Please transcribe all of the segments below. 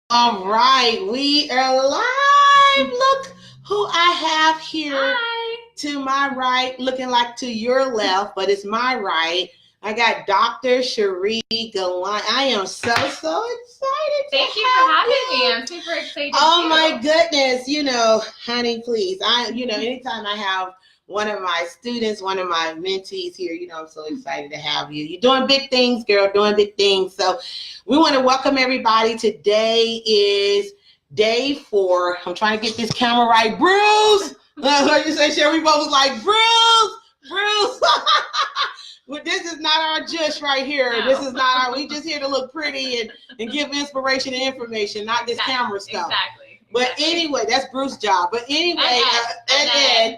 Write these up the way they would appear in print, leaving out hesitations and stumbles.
All right, we are live. Look who I have here. Hi. To my right, looking like to your left, but it's my right. I got Dr. Cherie Gallant. I am so excited. Thank you for having me. I'm super excited. Oh my goodness. Honey, please. Anytime I have one of my students, one of my mentees here, I'm so excited to have you. You're doing big things, girl, doing big things. So we want to welcome everybody. Today is day 4. I'm trying to get this camera right. Bruce! What you say, Sherry? We both was like, Bruce! Well, this is not our jush right here. No. This is not we just here to look pretty and give inspiration and information, not this camera stuff. Exactly. But anyway, that's Bruce's job. But anyway, Ed,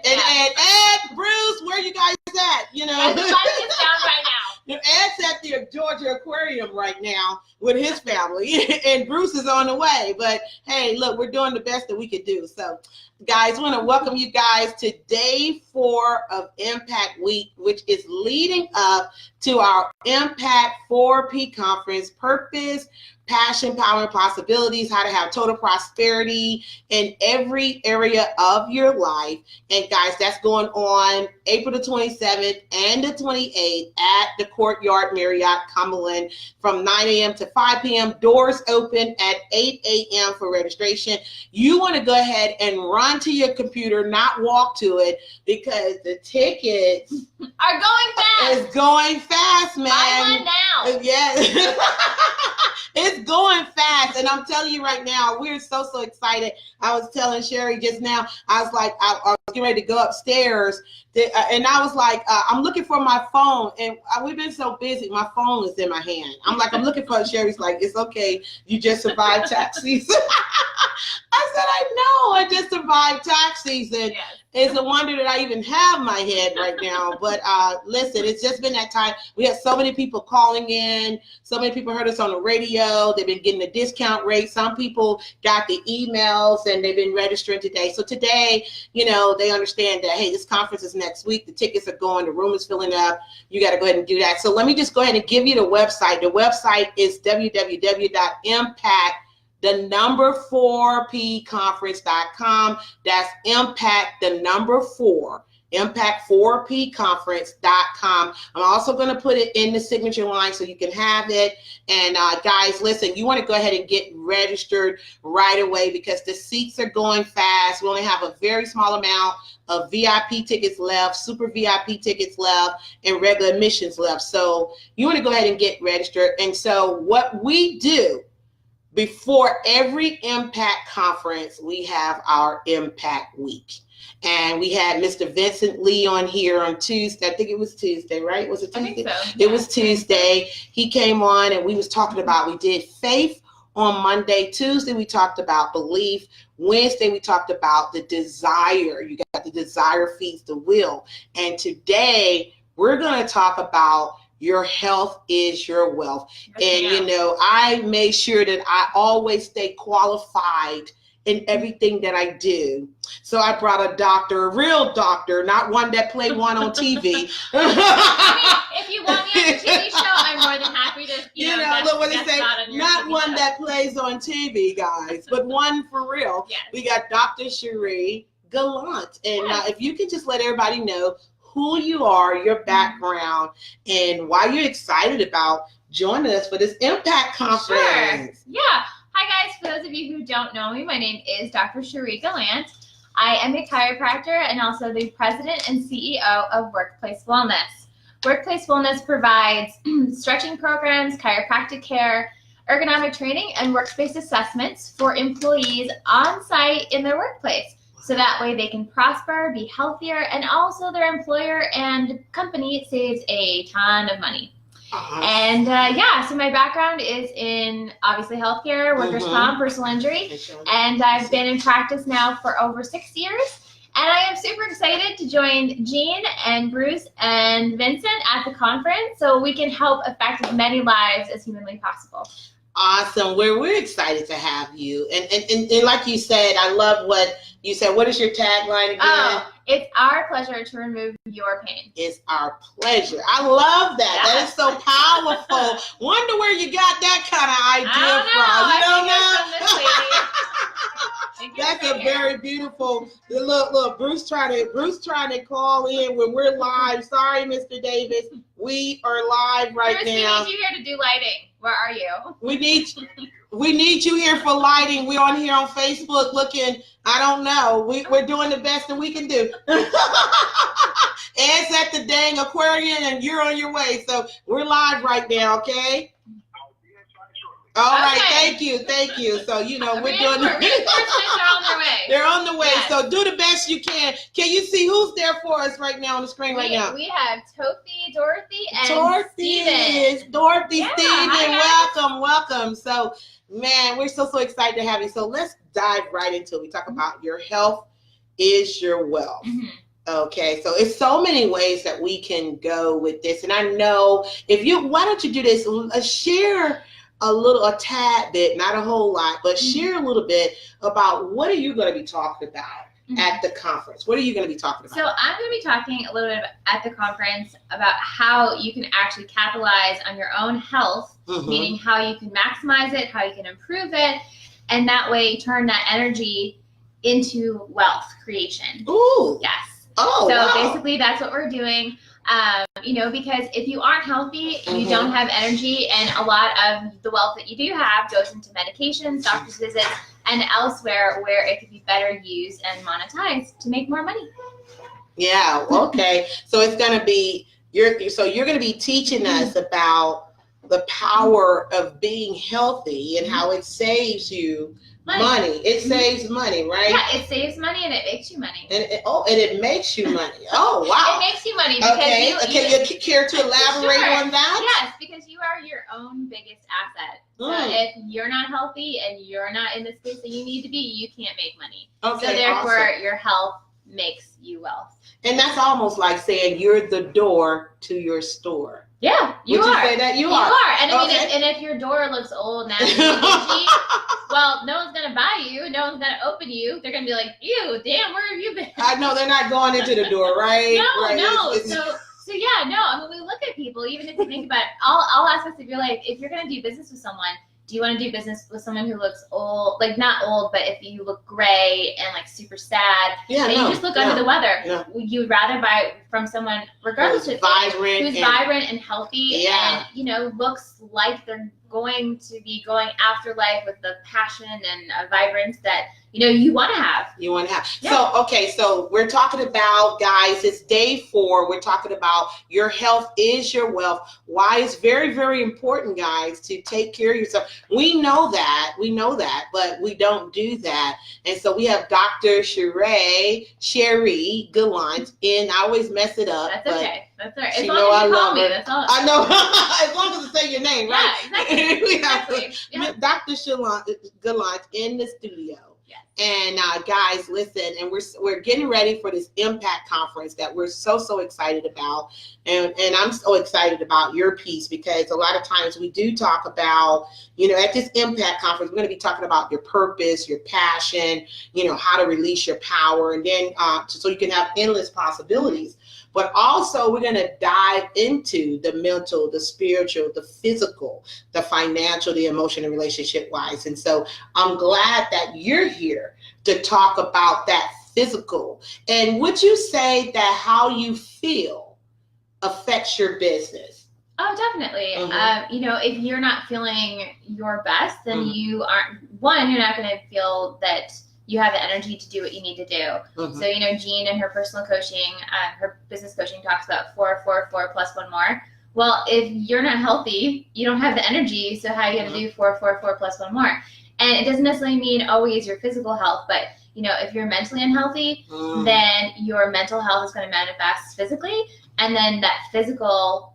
Bruce, where you guys at? Everybody's down right now. Ed's at the Georgia Aquarium right now with his family, and Bruce is on the way. But hey, look, we're doing the best that we could do. So, guys, I want to welcome you guys to day 4 of Impact Week, which is leading up to our Impact 4P conference, Purpose, Passion, Power, and Possibilities, how to have total prosperity in every area of your life. And guys, that's going on April the 27th and the 28th at the Courtyard Marriott Cumberland from 9 a.m. to 5 p.m. Doors open at 8 a.m. for registration. You want to go ahead and run to your computer, not walk to it, because the tickets are going fast. It's going fast, man. Buy one now. Yeah. It's going fast, and I'm telling you right now, we're so excited. I was telling Sherry just now, I was like, I was getting ready to go upstairs, and I was like, I'm looking for my phone, and we've been so busy, my phone is in my hand. I'm looking for it. Sherry's like, it's okay, you just survived tax season. I said, I know, I just survived tax season. Yes. It's a wonder that I even have my head right now. But listen, it's just been that time. We had so many people calling in. So many people heard us on the radio. They've been getting a discount rate. Some people got the emails and they've been registering today. So today, they understand that, hey, this conference is next week. The tickets are going. The room is filling up. You got to go ahead and do that. So let me just go ahead and give you the website. The website is www.impact. The number 4pconference.com. That's impact, the number 4, impact4pconference.com. I'm also going to put it in the signature line so you can have it. And guys, listen, you want to go ahead and get registered right away because the seats are going fast. We only have a very small amount of VIP tickets left, super VIP tickets left, and regular admissions left. So you want to go ahead and get registered. And so what we do, before every Impact conference, we have our Impact Week. And we had Mr. Vincent Lee on here on Tuesday. I think it was Tuesday, right? Was it Tuesday? I think so. It was Tuesday. He came on and we was talking about, we did faith on Monday. Tuesday, we talked about belief. Wednesday, we talked about the desire. You got the desire feeds the will. And today, we're going to talk about your health is your wealth. And, I made sure that I always stay qualified in everything that I do. So I brought a doctor, a real doctor, not one that played one on TV. If you want me on a TV show, I'm more than happy to, look what they say, not one that plays on TV, guys, but one for real. Yes. We got Dr. Cherie Gallant. And if you can just let everybody know who you are, your background, and why you're excited about joining us for this Impact Conference. Sure. Yeah. Hi, guys. For those of you who don't know me, my name is Dr. Cherie Gallant. I am a chiropractor and also the president and CEO of Workplace Wellness. Workplace Wellness provides stretching programs, chiropractic care, ergonomic training, and workspace assessments for employees on site in their workplace. So that way they can prosper, be healthier, and also their employer and company saves a ton of money. And so my background is in obviously healthcare, workers' comp, personal injury, and I've been in practice now for over 6 years. And I am super excited to join Jean and Bruce and Vincent at the conference so we can help affect as many lives as humanly possible. Awesome. We're excited to have you. And like you said, I love what you said. What is your tagline again? Oh, it's our pleasure to remove your pain. It's our pleasure. I love that. Yeah. That is so powerful. Wonder where you got that kind of idea from. You don't know? beautiful. Look, Bruce trying to call in when we're live. Sorry, Mr. Davis. We are live right Bruce, now. we need you here to do lighting. Where are you? We need you here for lighting. We're on here on Facebook looking, I don't know. We're doing the best that we can do. Ed's at the dang aquarium and you're on your way. So we're live right now, okay? All right, thank you. So, we're doing reinforcements are on their way. They're on the way, yes. So do the best you can. Can you see who's there for us right now on the screen right now? We have Tofi, Dorothy, and Steven. Dorothy, yeah, Steven, welcome. So, man, we're so excited to have you. So let's dive right into it. We talk about your health is your wealth. Mm-hmm. Okay, so it's so many ways that we can go with this. And I know why don't you do this? Share a tad bit, not a whole lot, but share a little bit about what are you going to be talking about at the conference? What are you going to be talking about? So I'm going to be talking a little bit at the conference about how you can actually capitalize on your own health, meaning how you can maximize it, how you can improve it, and that way turn that energy into wealth creation. Ooh. Yes. Oh, so wow. Basically that's what we're doing. Because if you aren't healthy, you don't have energy, and a lot of the wealth that you do have goes into medications, doctor's visits, and elsewhere where it could be better used and monetized to make more money. Yeah, okay. So it's going to be, you're going to be teaching us about the power of being healthy and how it saves you money. It saves money, right? Yeah, it saves money and it makes you money. And it makes you money. Oh, wow. It makes you money because Can you care to elaborate on that? Yes, because you are your own biggest asset. So if you're not healthy and you're not in the space that you need to be, you can't make money. Okay, so therefore, awesome. Your health makes you wealth. And that's almost like saying you're the door to your store. Yeah, you Would are. you say that? You are. And I mean, and if your door looks old now, well, no one's gonna buy you. No one's gonna open you. They're gonna be like, "Ew, damn, where have you been?" I know they're not going into the door, right? No. So yeah, no. I mean, we look at people. Even if you think about all aspects of your life, if you're gonna do business with someone, do you want to do business with someone who looks old, like not old, but if you look gray and like super sad, you just look under the weather. Yeah. You would rather buy from someone, regardless of who's vibrant and healthy, and looks like they're going to be going after life with the passion and vibrance that you want to have. Yeah. So we're talking about, guys, it's day 4. We're talking about your health is your wealth. Why it's very, very important, guys, to take care of yourself. We know that, but we don't do that. And so we have Dr. Cherie Gallant, and I always mess it up. That's okay. That's all right. As You long know as I you call love me, her. that's all. I know. As long as you say your name, right? Yeah, exactly. We have Exactly. Dr. Gallant in the studio. Yes. And guys, listen, and we're getting ready for this Impact Conference that we're so excited about. And I'm so excited about your piece, because a lot of times we do talk about, at this Impact Conference, we're going to be talking about your purpose, your passion, how to release your power, and then so you can have endless possibilities. But also, we're going to dive into the mental, the spiritual, the physical, the financial, the emotional, relationship-wise. And so I'm glad that you're here to talk about that physical. And would you say that how you feel affects your business? Oh, definitely. If you're not feeling your best, then you aren't, you're not going to feel that you have the energy to do what you need to do. So, Jean in her personal coaching, her business coaching talks about 4, 4, 4 plus 1 more. Well, if you're not healthy, you don't have the energy. So how are you going to do 4, 4, 4 plus 1 more? And it doesn't necessarily mean always your physical health, but if you're mentally unhealthy, then your mental health is going to manifest physically. And then that physical,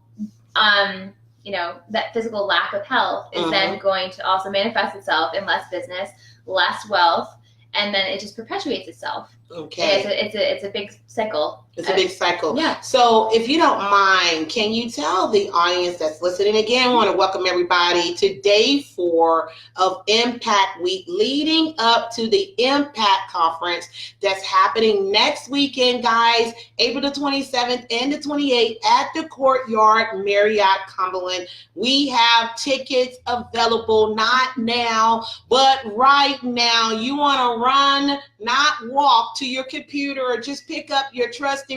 that physical lack of health is then going to also manifest itself in less business, less wealth, and then it just perpetuates itself. Okay. It's a big cycle. It's a big cycle. Yeah. So if you don't mind, can you tell the audience that's listening again, I want to welcome everybody to day 4 of Impact Week, leading up to the Impact Conference that's happening next weekend, guys, April the 27th and the 28th at the Courtyard Marriott Cumberland. We have tickets available, not now, but right now. You want to run, not walk to your computer, or just pick up your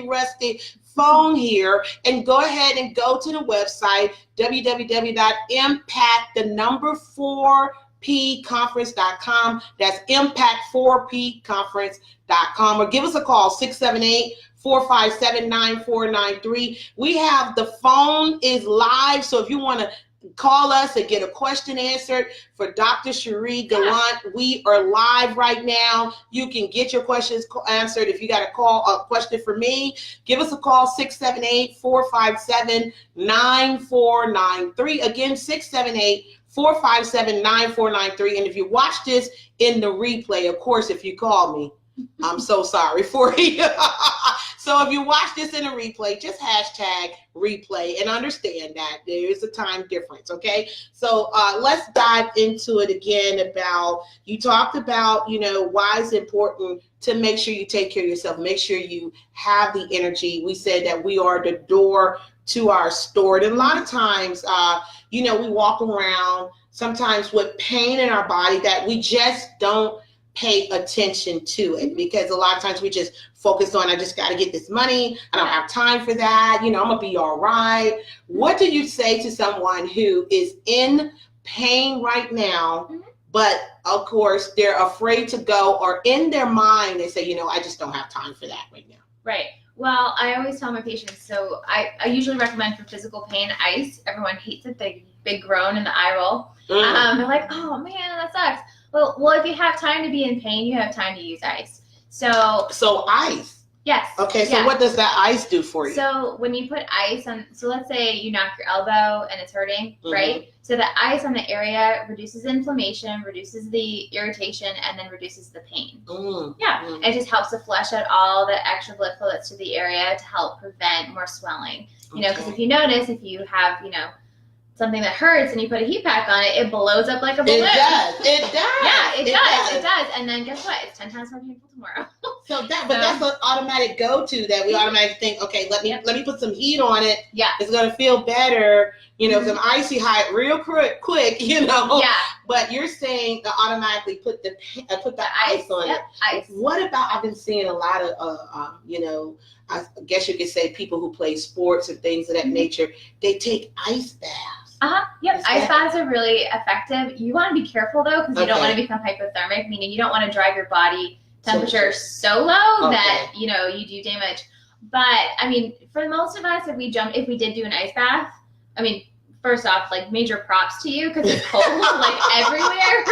rusty phone here and go ahead and go to the website www.impact4pconference.com. That's impact4pconference.com, or give us a call 678-457-9493. We have the phone is live, so if you want to call us and get a question answered for Dr. Cherie Gallant, we are live right now. You can get your questions answered. If you got a question for me, give us a call, 678-457-9493. Again, 678-457-9493. And if you watch this in the replay, of course, if you call me, I'm so sorry for you. So if you watch this in a replay, just hashtag replay and understand that there is a time difference, okay? So let's dive into it again about, you talked about, why it's important to make sure you take care of yourself, make sure you have the energy. We said that we are the door to our store. And a lot of times, we walk around sometimes with pain in our body that we just don't pay attention to it, because a lot of times we just focus on, I just got to get this money. I don't have time for that. I'm going to be all right. What do you say to someone who is in pain right now, but of course they're afraid to go, or in their mind they say, I just don't have time for that right now? Right. Well, I always tell my patients, so I usually recommend for physical pain, ice. Everyone hates it, the big groan and the eye roll. They're like, oh man, that sucks. Well, if you have time to be in pain, you have time to use ice. So ice. Yes. Okay, so what does that ice do for you? So when you put ice on, so let's say you knock your elbow and it's hurting, right? So the ice on the area reduces inflammation, reduces the irritation, and then reduces the pain. It just helps to flush out all the extra blood flow that's to the area to help prevent more swelling. Because if you notice, if you have, something that hurts and you put a heat pack on it, it blows up like a balloon. It does. Yeah, it does. And then guess what? It's 10 times more painful tomorrow. But that's an automatic go-to that we automatically think, okay, let me put some heat on it. Yeah. It's gonna feel better. Some icy hot real quick. Yeah. But you're saying to automatically put the ice on it. Ice. What about? I've been seeing a lot of I guess you could say people who play sports and things of that nature. They take ice baths. Yep. Ice baths are really effective. You want to be careful though, because you don't want to become hypothermic, meaning you don't want to drive your body temperature so low that you do damage. But I mean, for most of us, if we did do an ice bath, I mean, first off, like major props to you, because it's cold like everywhere.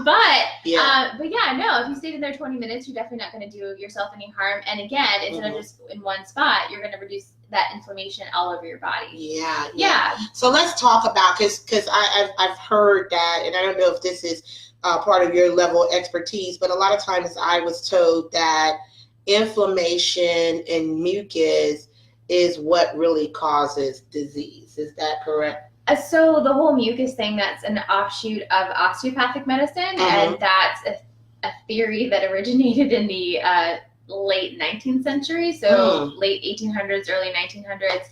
But if you stayed in there 20 minutes, you're definitely not going to do yourself any harm. And again, instead of just in one spot, you're going to reduce that inflammation all over your body. Yeah. So let's talk about, because I've heard that, and I don't know if this is part of your level of expertise, but a lot of times I was told that inflammation and mucus is what really causes disease. Is that correct? So the whole mucus thing, that's an offshoot of osteopathic medicine, and that's a theory that originated in the late 19th century, so late 1800s, early 1900s.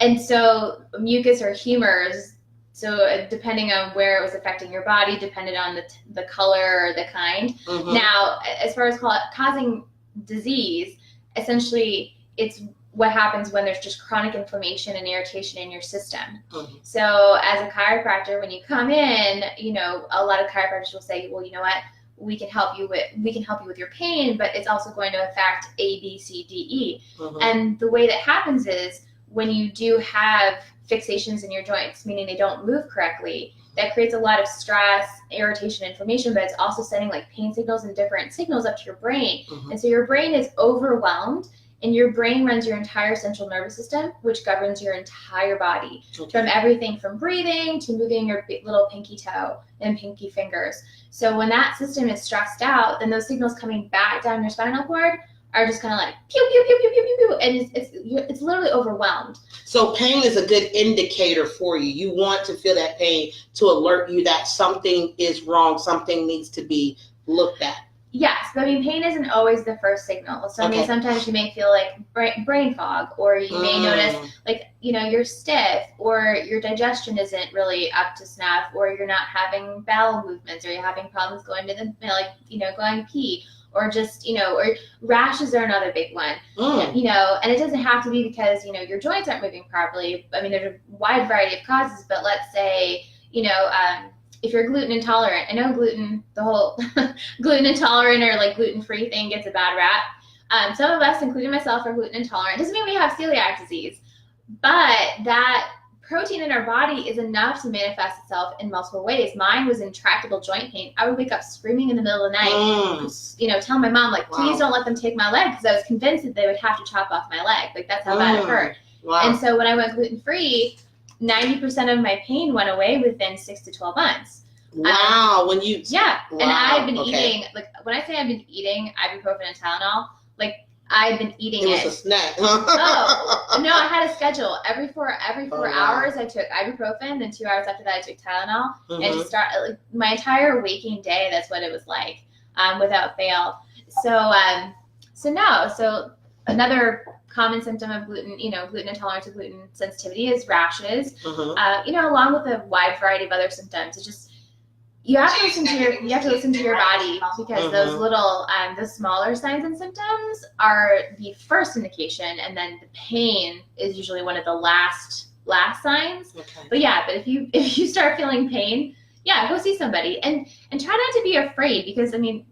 And so mucus or humors, so depending on where it was affecting your body, depended on the color or the kind. Now, as far as causing disease, essentially it's what happens when there's just chronic inflammation and irritation in your system. So as a chiropractor, when you come in, a lot of chiropractors will say, well, you know what, we can help you with your pain, but it's also going to affect A, B, C, D, E. And the way that happens is when you do have fixations in your joints, meaning they don't move correctly, that creates a lot of stress, irritation, inflammation, but it's also sending like pain signals and different signals up to your brain. And so your brain is overwhelmed And your brain runs your entire central nervous system, which governs your entire body, from everything from breathing to moving your little pinky toe and pinky fingers. So when that system is stressed out, then those signals coming back down your spinal cord are just kind of like pew, pew, pew, pew, pew, pew, pew, and it's literally overwhelmed. So pain is a good indicator for you. You want to feel that pain to alert you that something is wrong, something needs to be looked at. Yes, but I mean, pain isn't always the first signal. So I mean, sometimes you may feel like brain fog, or you may notice like, you're stiff, or your digestion isn't really up to snuff, or you're not having bowel movements, or you're having problems going to the, going pee, or just, or rashes are another big one, and it doesn't have to be because, your joints aren't moving properly. I mean, there's a wide variety of causes, but let's say, if you're gluten intolerant, I know the whole gluten intolerant or like gluten-free thing gets a bad rap. Some of us, including myself, are gluten intolerant. Doesn't mean we have celiac disease, but that protein in our body is enough to manifest itself in multiple ways. Mine was intractable joint pain. I would wake up screaming in the middle of the night, telling my mom, like, please don't let them take my leg, because I was convinced that they would have to chop off my leg. Like, that's how bad it hurt. And so when I went gluten-free, 90% of my pain went away within 6 to 12 months. Wow. And I've been eating, like, when I say I've been eating ibuprofen and Tylenol, like, I've been eating it. It was a snack. Oh, no, I had a schedule. Every four hours I took ibuprofen, then 2 hours after that I took Tylenol, and to start, like, my entire waking day, that's what it was like, without fail. So another common symptom of gluten intolerance or gluten sensitivity is rashes, along with a wide variety of other symptoms. It's just, you have to listen to your body, because those little, the smaller signs and symptoms are the first indication, and then the pain is usually one of the last signs. But if you start feeling pain, go see somebody, and try not to be afraid, because I mean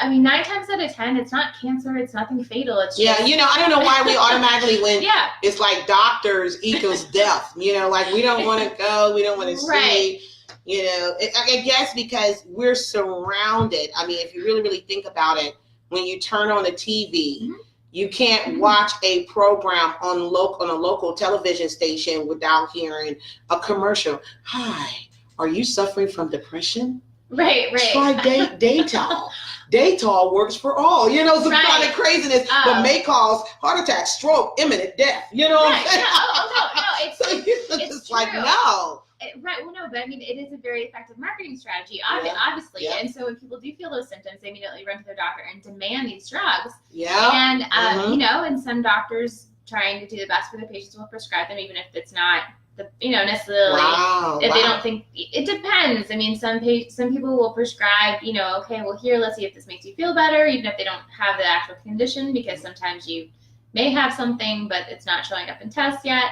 9 times out of 10, it's not cancer, it's nothing fatal. It's just, I don't know why we automatically, when it's like doctors equals death, like we don't want to go, we don't want to see, I guess because we're surrounded. I mean, if you really, really think about it, when you turn on the TV, you can't watch a program on a local television station without hearing a commercial. Hi, are you suffering from depression? Right. Try Daytol. Daytol works for all, some kind of craziness, but may cause heart attack, stroke, imminent death, what I'm saying? It's just true. Like, no. Right. Well, no, but I mean, it is a very effective marketing strategy, obviously. And so when people do feel those symptoms, they immediately run to their doctor and demand these drugs. And, and some doctors trying to do the best for their patients will prescribe them, even if it's not necessarily, if they don't think, it depends. I mean, some people will prescribe, okay, well, here, let's see if this makes you feel better, even if they don't have the actual condition, because sometimes you may have something, but it's not showing up in tests yet.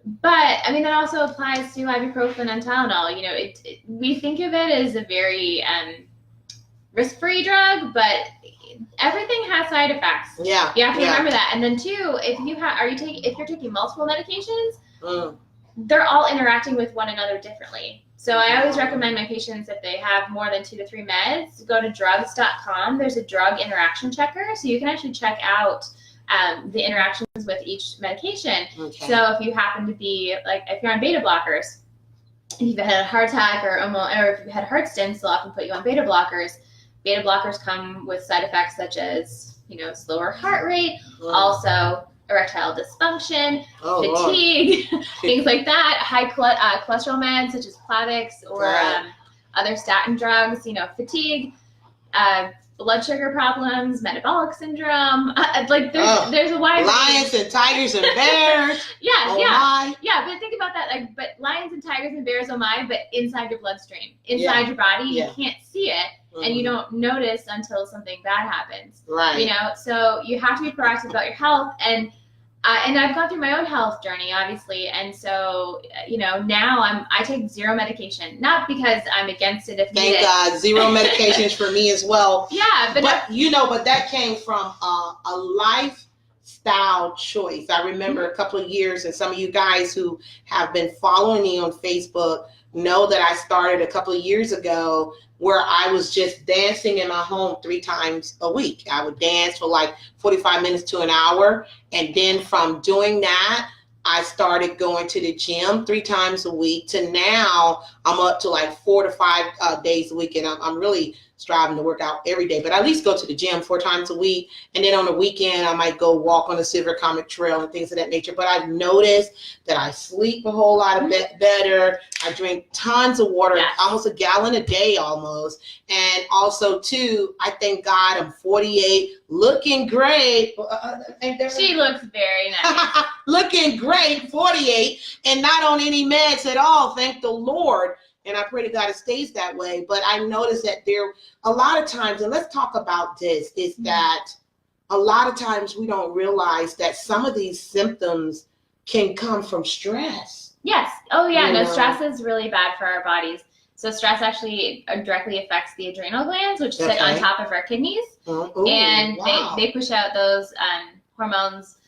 But I mean, that also applies to ibuprofen and Tylenol. We think of it as a very risk-free drug, but everything has side effects. You have to remember that. And then too, if you're taking multiple medications, they're all interacting with one another differently. So I always recommend my patients, if they have more than 2 to 3 meds, go to drugs.com. There's a drug interaction checker, so you can actually check out the interactions with each medication. So if you happen to be, like, if you're on beta blockers, if you've had a heart attack or if you've had heart stents, they'll often put you on beta blockers. Beta blockers come with side effects such as, slower heart rate, also erectile dysfunction, fatigue, things like that. High cholesterol meds such as Plavix or other statin drugs, fatigue, blood sugar problems, metabolic syndrome. There's a wide lions and tigers and bears. But think about that. But lions and tigers and bears, but inside your bloodstream, inside your body, you can't see it, and you don't notice until something bad happens. So you have to be proactive about your health, and I've gone through my own health journey, obviously, and so now I take 0 medication, not because I'm against it. If Thank God, 0 medications for me as well. But that came from a lifestyle choice. I remember a couple of years, and some of you guys who have been following me on Facebook know that I started a couple of years ago where I was just dancing in my home 3 times a week. I would dance for like 45 minutes to an hour. And then from doing that, I started going to the gym 3 times a week to now I'm up to like 4 to 5 days a week. And I'm really striving to work out every day, but I at least go to the gym 4 times a week. And then on the weekend, I might go walk on the Silver Comet Trail and things of that nature. But I've noticed that I sleep a whole lot better. I drink tons of water, almost a gallon a day almost. And also too, I thank God I'm 48, looking great. She looks very nice. Looking great, 48, and not on any meds at all, thank the Lord. And I pray to God it stays that way. But I noticed that there a lot of times, and let's talk about this, is that a lot of times we don't realize that some of these symptoms can come from stress. Yes. Oh, yeah. No, stress is really bad for our bodies. So stress actually directly affects the adrenal glands, which sit on top of our kidneys. Ooh, and they push out those hormones.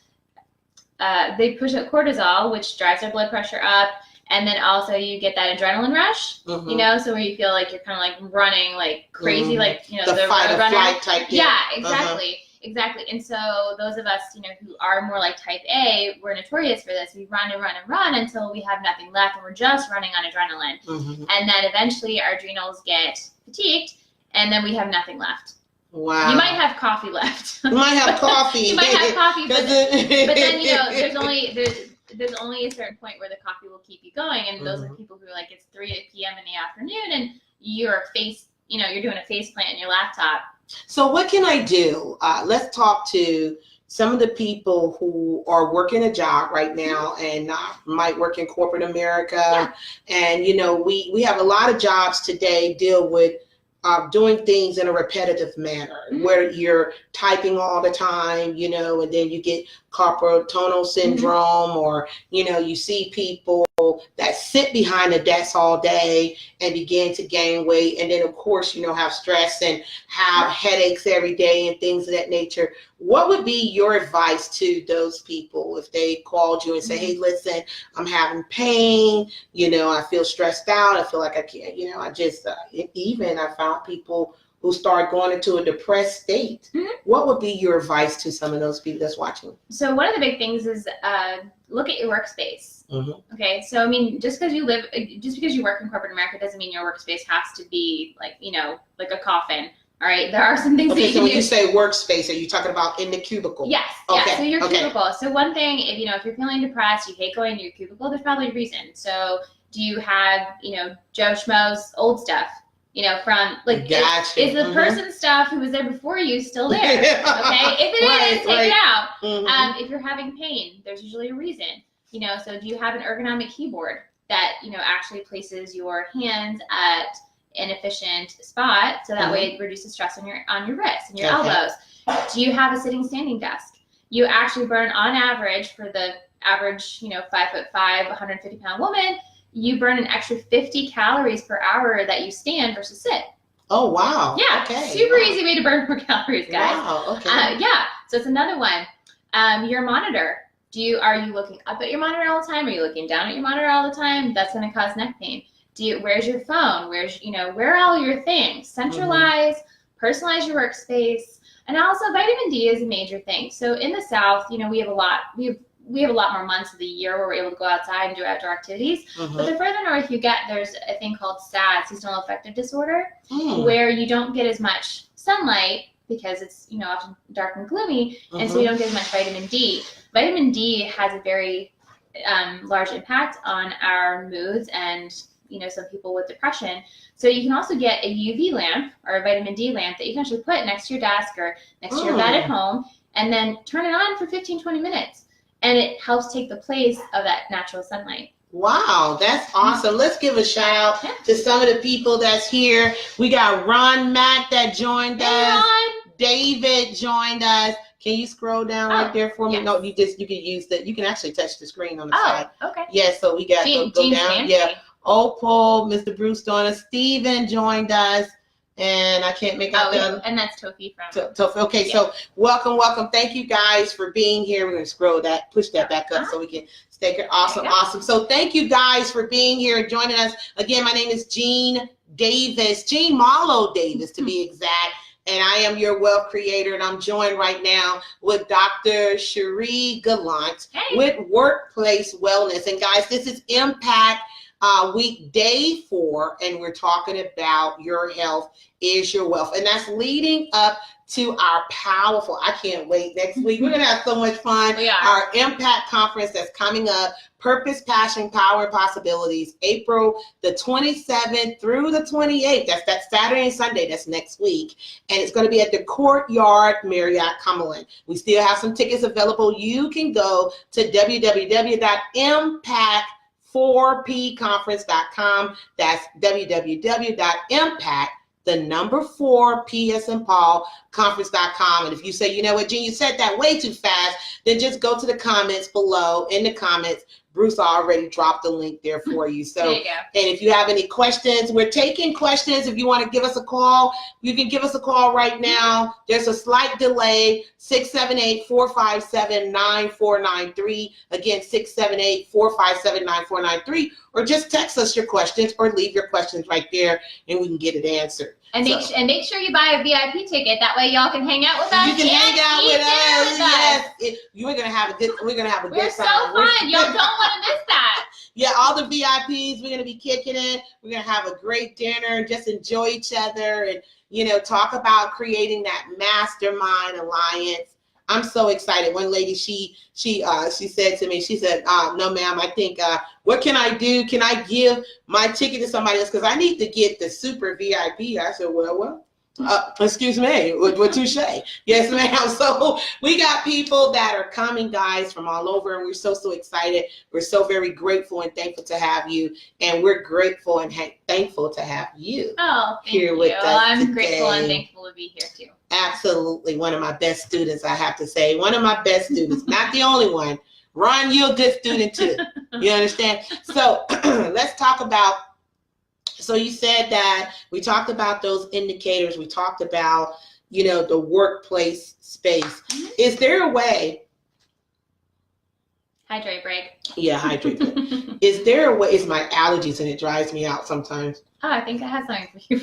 They push out cortisol, which drives our blood pressure up. And then also you get that adrenaline rush, you know, so where you feel like you're kind of like running like crazy, like, you know, the fight or flight type thing. Yeah, exactly. Exactly. And so those of us, you know, who are more like type A, we're notorious for this. We run and run and run until we have nothing left and we're just running on adrenaline. And then eventually our adrenals get fatigued and then we have nothing left. Wow. You might have coffee left. You might have coffee. You might have coffee, but then, you know, there's only a certain point where the coffee will keep you going. And those are people who are like, it's 3 p.m. in the afternoon and you're doing a face plant in your laptop. So what can I do? Let's talk to some of the people who are working a job right now and might work in corporate America. And, you know, we have a lot of jobs today deal with doing things in a repetitive manner where you're typing all the time, you know, and then you get carpal tunnel syndrome or, you know, you see people that sit behind a desk all day and begin to gain weight. And then, of course, you know, have stress and have headaches every day and things of that nature. What would be your advice to those people if they called you and say, hey, listen, I'm having pain, you know, I feel stressed out, I feel like I can't, you know, I just, even I found people who start going into a depressed state. What would be your advice to some of those people that's watching? So one of the big things is look at your workspace. Okay, so I mean, just because you work in corporate America doesn't mean your workspace has to be like, you know, like a coffin. All right, there are some things that you can do. So when you say workspace, are you talking about in the cubicle? Yes. Yeah. So your cubicle. So one thing, if you're feeling depressed, you hate going to your cubicle, there's probably a reason. So do you have, you know, Joe Schmo's old stuff? You know, from like, is the person's stuff who was there before you still there? Okay, if it is, take it out. If you're having pain, there's usually a reason. You know, so do you have an ergonomic keyboard that, you know, actually places your hands at an efficient spot so that way it reduces stress on your wrists and your elbows? Do you have a sitting standing desk? You actually burn on average, for the average, you know, 5'5", 150-pound woman, you burn an extra 50 calories per hour that you stand versus sit. Oh, wow. Yeah. Super easy way to burn more calories, guys. Wow. Okay. Yeah. So it's another one. Your monitor. Are you looking up at your monitor all the time? Are you looking down at your monitor all the time? That's going to cause neck pain. Where's your phone? Where are all your things? Centralize, personalize your workspace. And also vitamin D is a major thing. So in the South, you know, we have a lot more months of the year where we're able to go outside and do outdoor activities. But the further north you get, there's a thing called SAD, seasonal affective disorder, where you don't get as much sunlight because it's, you know, often dark and gloomy, and so you don't get as much vitamin D. Vitamin D has a very large impact on our moods and, you know, some people with depression. So you can also get a UV lamp or a vitamin D lamp that you can actually put next to your desk or next to your bed at home, and then turn it on for 15-20 minutes. And it helps take the place of that natural sunlight. Wow, that's awesome. Let's give a shout out to some of the people that's here. We got Ron Mack that joined us. Ron. David joined us. Can you scroll down right there for me? No, you can use that. You can actually touch the screen on the side. Okay. Yeah, so we got go down. Fancy. Yeah. Opal, Mr. Bruce joined us. Steven joined us. and I can't make out the other. And that's Tofi from. Okay, so welcome. Thank you guys for being here. We're going to scroll that, push that back up so we can stay here. Awesome. So thank you guys for being here and joining us. Again, my name is Jean Marlo Davis to be exact. And I am your wealth creator, and I'm joined right now with Dr. Cherie Gallant with Workplace Wellness. And guys, this is Impact Week Day 4, and we're talking about your health is your wealth. And that's leading up to our powerful, I can't wait, next week. We're going to have so much fun. Our Impact Conference that's coming up, Purpose, Passion, Power, and Possibilities, April the 27th through the 28th. That's that Saturday and Sunday. That's next week. And it's going to be at the Courtyard Marriott Cumberland. We still have some tickets available. You can go to www.impact4pconference.com. That's www.impact, the number 4, P as in Paul, conference.com. And if you say, you know what, Jean, you said that way too fast, then just go to the comments below. In the comments, Bruce already dropped the link there for you. So, and if you have any questions, we're taking questions. If you want to give us a call, you can give us a call right now. There's a slight delay, 678-457-9493. Again, 678-457-9493. Or just text us your questions or leave your questions right there and we can get it answered. And make sure you buy a VIP ticket. That way y'all can hang out with us. You can hang out with us. Yes. We're gonna have a good time. We're so fun. Y'all don't want to miss that. Yeah, all the VIPs, we're gonna be kicking it. We're gonna have a great dinner and just enjoy each other and, you know, talk about creating that mastermind alliance. I'm so excited. One lady, she said to me, she said, no, ma'am, I think, what can I do? Can I give my ticket to somebody else? Because I need to get the super VIP. I said, well, excuse me, what touche? Yes, ma'am. So we got people that are coming, guys, from all over, and we're so excited. We're so very grateful and thankful to have you, and we're grateful and thankful to have you here with us. I'm grateful and thankful to be here too. Absolutely, one of my best students, I have to say, one of my best students, not the only one. Ron, you're a good student too. You understand? So let's talk about. So you said that we talked about those indicators. We talked about, you know, the workplace space. Is there a way? Hydrate break. Yeah, hydrate break. Is there a way? It's my allergies and it drives me out sometimes. Oh, I think I have something for you.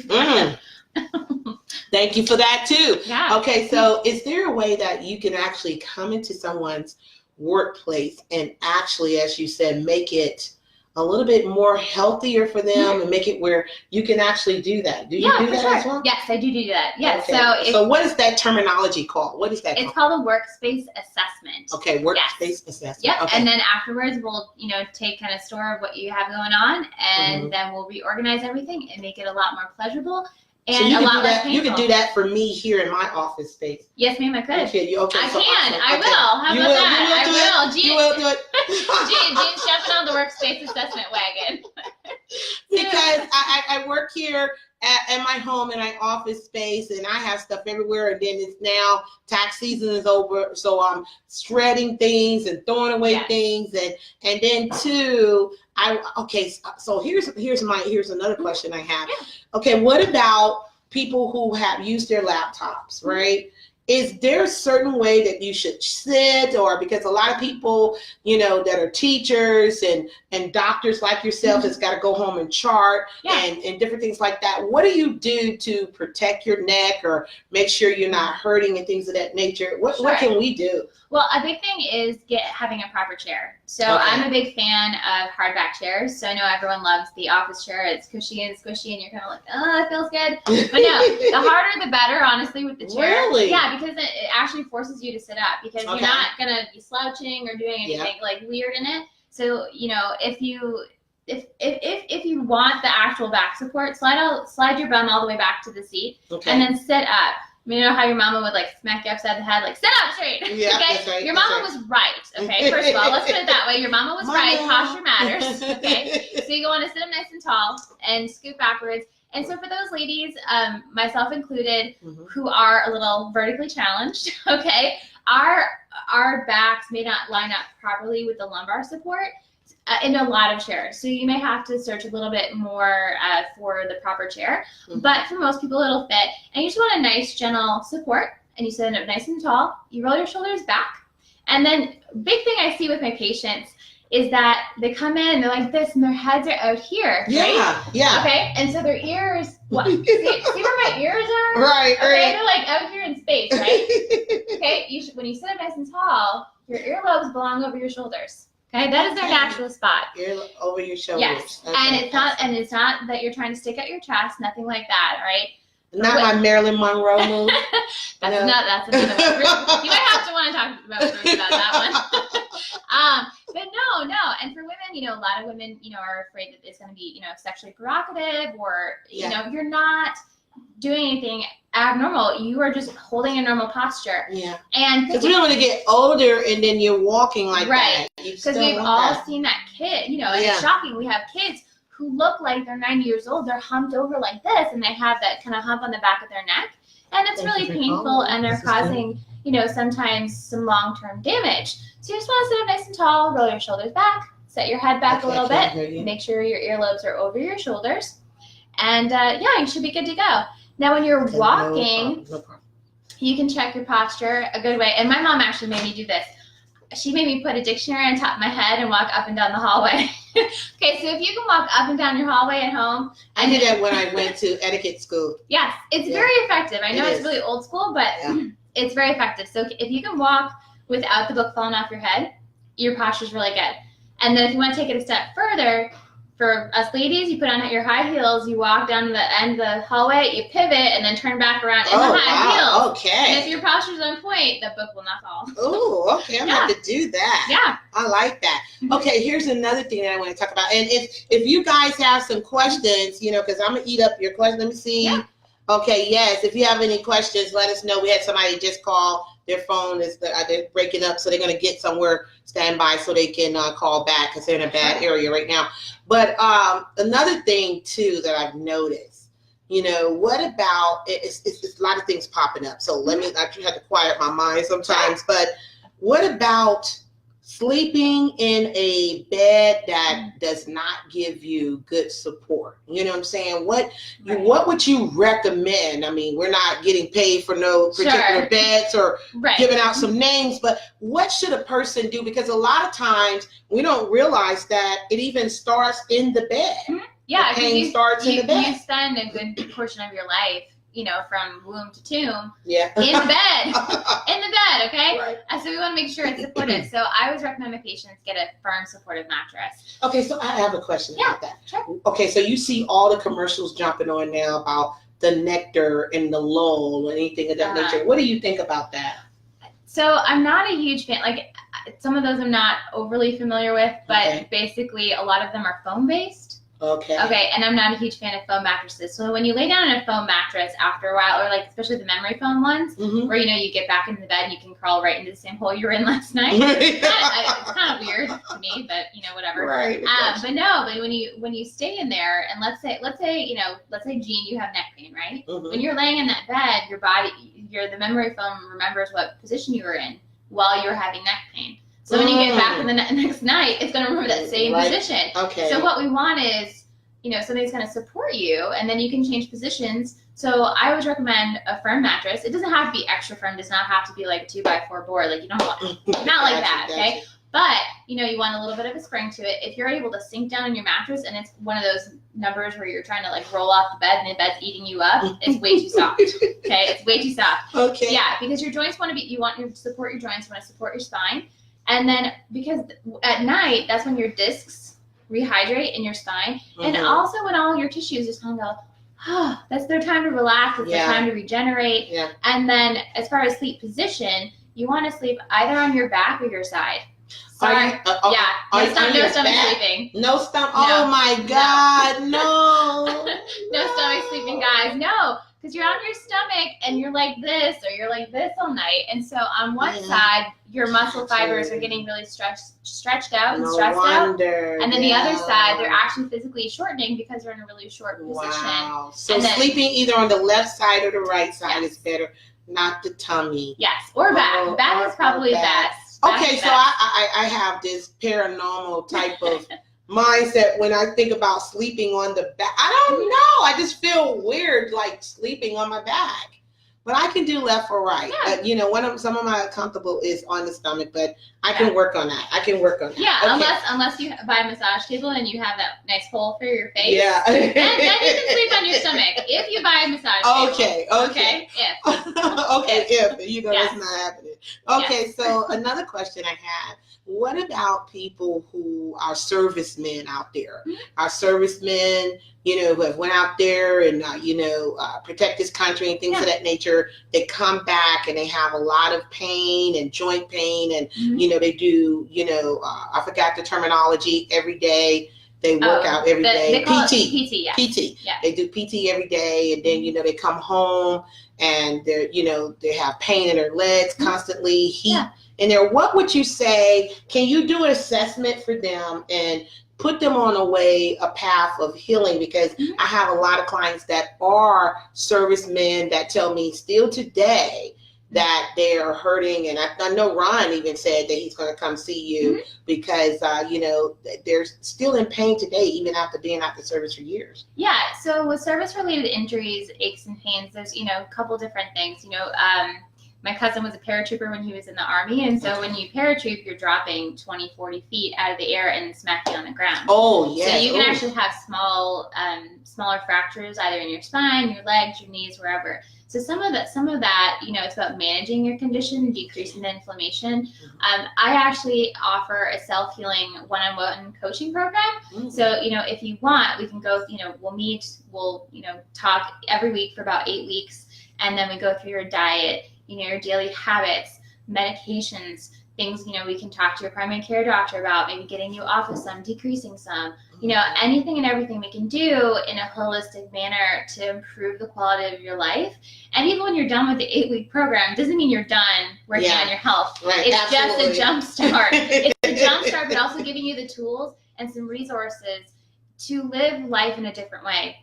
Thank you for that too. Yeah. Okay, so is there a way that you can actually come into someone's workplace and actually, as you said, make it a little bit more healthier for them and make it where you can actually do that? Do you do that as well? Yes, I do that. Yes. Okay. So what is that terminology called? What is that called? It's called a workspace assessment. Okay, workspace assessment. Yep. Okay. And then afterwards we'll, take kind of store of what you have going on, and then we'll reorganize everything and make it a lot more pleasurable. And so you a lot less painful. You can do that for me here in my office space. Yes, ma'am, I could. Okay, I can. I will. How about that? I will. You will do it. Jean's jumping on the workspace assessment wagon. Because I work here at my home in my office space, and I have stuff everywhere. And then it's now tax season is over, so I'm shredding things and throwing away things, and then too. So here's another question I have. Okay, what about people who have used their laptops, right? Is there a certain way that you should sit, or because a lot of people, that are teachers and doctors like yourself has got to go home and chart and different things like that. What do you do to protect your neck or make sure you're not hurting and things of that nature? What can we do? Well, a big thing is having a proper chair. So I'm a big fan of hardback chairs. So I know everyone loves the office chair. It's cushy and squishy, and you're kind of like, oh, it feels good. But no, the harder the better, honestly, with the chair. Really? Yeah, because it actually forces you to sit up, because you're not gonna be slouching or doing anything like weird in it. So if you want the actual back support, slide your bum all the way back to the seat, and then sit up. You know how your mama would smack you upside the head, sit up straight. Yeah, okay, that's right, your mama was right. Okay, first of all, let's put it that way. Your mama was right. Posture matters. Okay, so you want to sit up nice and tall and scoot backwards. And so for those ladies, myself included, who are a little vertically challenged, our backs may not line up properly with the lumbar support. in a lot of chairs. So you may have to search a little bit more for the proper chair. But for most people, it'll fit. And you just want a nice, gentle support. And you sit up nice and tall. You roll your shoulders back. And then big thing I see with my patients is that they come in and they're like this and their heads are out here, right? Yeah. Okay, and so their ears, see where my ears are? Right, okay, they're like out here in space, right? Okay, when you sit up nice and tall, your earlobes belong over your shoulders. Okay, that is their natural spot. Over your shoulders. Yes, okay. and it's not that you're trying to stick out your chest, nothing like that, all right? Not my Marilyn Monroe move. That's another one. You might have to want to talk about that one. But no. And for women, a lot of women, are afraid that it's going to be, sexually provocative or, you're not doing anything abnormal. You are just holding a normal posture. Yeah. And because we don't want to get older and then you're walking like that. Right. Because we've all seen that kid, and it's shocking. We have kids who look like they're 90 years old. They're humped over like this, and they have that kind of hump on the back of their neck. And it's really painful, and they're causing, sometimes some long-term damage. So you just want to sit up nice and tall, roll your shoulders back, set your head back a little bit, make sure your earlobes are over your shoulders, and you should be good to go. Now, when you're walking, you can check your posture a good way. And my mom actually made me do this. She made me put a dictionary on top of my head and walk up and down the hallway. Okay, so if you can walk up and down your hallway at home. I did that when I went to etiquette school. Yes, it's very effective. I know it's really old school, but it's very effective. So if you can walk without the book falling off your head, your posture's really good. And then if you want to take it a step further, for us ladies, you put on your high heels, you walk down to the end of the hallway, you pivot, and then turn back around in the high heels. Okay. And if your posture's on point, the book will not fall. Oh, okay. I'm going to have to do that. Yeah. I like that. Okay, here's another thing that I want to talk about. And if you guys have some questions, because I'm going to eat up your questions. Let me see. Yeah. Okay, yes. If you have any questions, let us know. We had somebody just call. Their phone is they're breaking up, so they're going to get somewhere standby so they can call back because they're in a bad area right now. But another thing too that I've noticed, what about it's a lot of things popping up. So I actually have to quiet my mind sometimes. But what about sleeping in a bed that does not give you good support? You know what I'm saying? What would you recommend? I mean, we're not getting paid for no particular beds or giving out some names, but what should a person do? Because a lot of times we don't realize that it even starts in the bed. Yeah, the pain starts in the bed. You spend a good portion of your life, from womb to tomb, in the bed, okay? Right. So we want to make sure it's supportive. So I always recommend my patients get a firm, supportive mattress. Okay, so I have a question about that. Sure. Okay, so you see all the commercials jumping on now about the nectar and the lull and anything of that nature. What do you think about that? So I'm not a huge fan. Like, some of those I'm not overly familiar with, but basically a lot of them are foam-based. Okay, and I'm not a huge fan of foam mattresses. So when you lay down in a foam mattress after a while, or like especially the memory foam ones, where you get back into the bed and you can crawl right into the same hole you were in last night. It's kind of weird to me, but whatever. Right. But when you stay in there, and let's say Jean, you have neck pain, right? When you're laying in that bed, the memory foam remembers what position you were in while you were having neck pain. So when you get back in the next night, it's going to remember that same position. Okay. So what we want is, something's going to support you, and then you can change positions. So I always recommend a firm mattress. It doesn't have to be extra firm. It does not have to be like a 2x4 board. Like, you don't want, not like that, okay? But, you want a little bit of a spring to it. If you're able to sink down in your mattress and it's one of those numbers where you're trying to like roll off the bed and the bed's eating you up, it's way too soft, okay? It's way too soft. Okay. Yeah, because your joints you want to support your joints, you want to support your spine. And then because at night, that's when your discs rehydrate in your spine. And also when all your tissues just kind of go, that's their time to relax. It's their time to regenerate. Yeah. And then as far as sleep position, you want to sleep either on your back or your side. Sorry. No stomach sleeping. No stomach. Oh my God, no. No stomach sleeping, guys. No. Because you're on your stomach and you're like this or you're like this all night. And so on one side, your muscle fibers are getting really stretched out and stressed out. And then the other side, they're actually physically shortening because they're in a really short position. Wow. So sleeping either on the left side or the right side is better, not the tummy. Yes, or back. Back is probably best. Okay, so I have this paranormal type of mindset when I think about sleeping on the back. I don't know. I just feel weird like sleeping on my back. But I can do left or right. Yeah. Some of my comfortable is on the stomach, but I can work on that. Yeah, okay. unless you buy a massage table and you have that nice hole for your face. Yeah. then you can sleep on your stomach if you buy a massage table. Okay. That's not happening. Okay, so another question I had. What about people who are servicemen out there? Mm-hmm. Our servicemen, who have went out there and, protect this country and things of that nature. They come back and they have a lot of pain and joint pain. And, they do, I forgot the terminology, every day. They work out every day. They call it PT, yeah. PT. Yeah. They do PT every day. And then, they come home and they're, they have pain in their legs constantly, heat in there. What would you say? Can you do an assessment for them and put them on a path of healing? Because I have a lot of clients that are servicemen that tell me still today that they are hurting. And I know Ron even said that he's going to come see you because, they're still in pain today, even after being out the service for years. Yeah. So with service-related injuries, aches and pains, there's, a couple different things. My cousin was a paratrooper when he was in the Army, and so when you paratroop, you're dropping 20, 40 feet out of the air and smacking on the ground. Oh, yeah. So you can actually have smaller fractures either in your spine, your legs, your knees, wherever. So some of that, it's about managing your condition, decreasing the inflammation. I actually offer a self-healing one-on-one coaching program. So, if you want, we can go, we'll meet, we'll, talk every week for about 8 weeks, and then we go through your diet, your daily habits, medications, things, we can talk to your primary care doctor about, maybe getting you off of some, decreasing some, anything and everything we can do in a holistic manner to improve the quality of your life. And even when you're done with the 8-week program, doesn't mean you're done working on your health. Right, it's just a jump start. It's a jump start, but also giving you the tools and some resources to live life in a different way.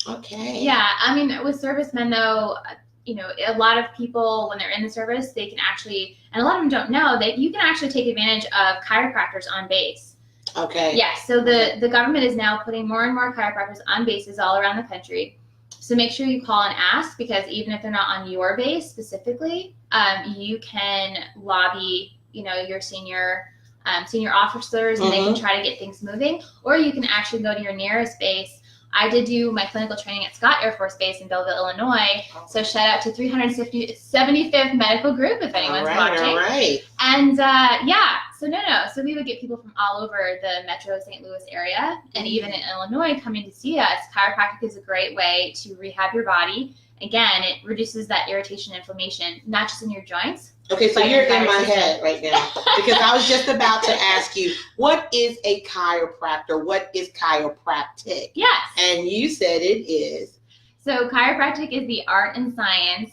Okay. Yeah. I mean, with servicemen though, a lot of people, when they're in the service, they can actually, and a lot of them don't know, that you can actually take advantage of chiropractors on base. Okay. Yeah, so the government is now putting more and more chiropractors on bases all around the country. So make sure you call and ask, because even if they're not on your base specifically, you can lobby, your senior officers, and they can try to get things moving. Or you can actually go to your nearest base. I did do my clinical training at Scott Air Force Base in Belleville, Illinois. So shout out to 375th Medical Group if anyone's watching. All right. And so we would get people from all over the Metro St. Louis area, and even in Illinois coming to see us. Chiropractic is a great way to rehab your body. Again, it reduces that irritation and inflammation, not just in your joints. Okay, so you're in my head right now, because I was just about to ask you, what is a chiropractor? What is chiropractic? Yes. And you said it is. So chiropractic is the art and science